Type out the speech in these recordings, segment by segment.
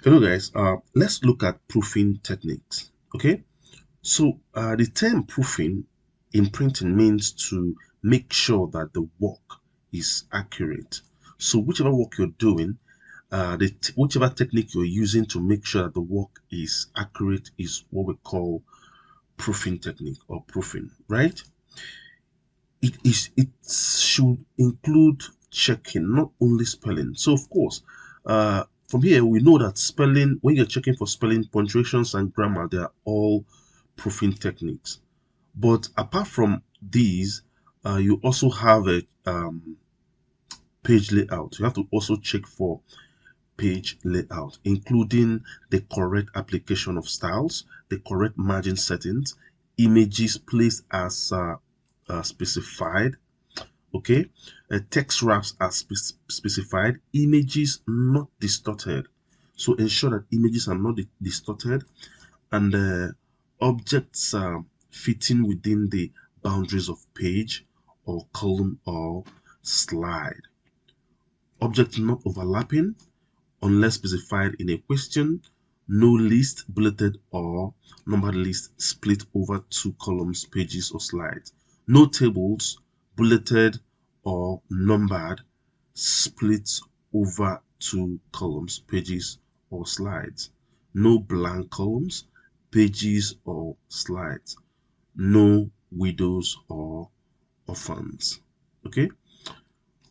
Hello guys, let's look at proofing techniques. Okay, so the term proofing in printing means to make sure that the work is accurate. So whichever work you're doing, whichever technique you're using to make sure that the work is accurate is what we call proofing technique or proofing, right? It should include checking, not only spelling. So of course, from here we know that spelling, when you're checking for spelling, punctuations and grammar, they are all proofing techniques. But apart from these, you also have a page layout. You have to also check for page layout, including the correct application of styles, the correct margin settings, images placed as specified. Okay, text wraps are specified, images not distorted. So ensure that images are not distorted, and objects fitting within the boundaries of page or column or slide. Objects not overlapping unless specified in a question. No list, bulleted or numbered list split over two columns, pages or slides. No tables, bulleted or numbered, split over two columns, pages or slides. No blank columns, pages or slides. No widows or orphans. Okay,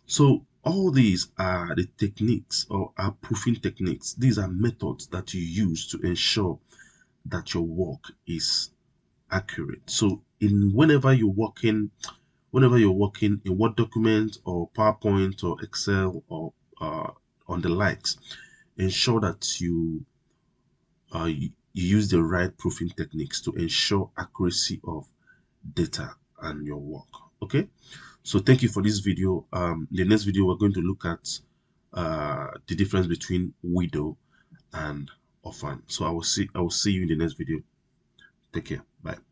so all these are the techniques or are proofing techniques. These are methods that you use to ensure that your work is accurate. So in whenever you're working in Word document or PowerPoint or Excel or on the likes, ensure that you use the right proofing techniques to ensure accuracy of data and your work. Okay, so thank you for this video. In the next video we're going to look at the difference between widow and orphan. So I will see you in the next video. Take care. Bye.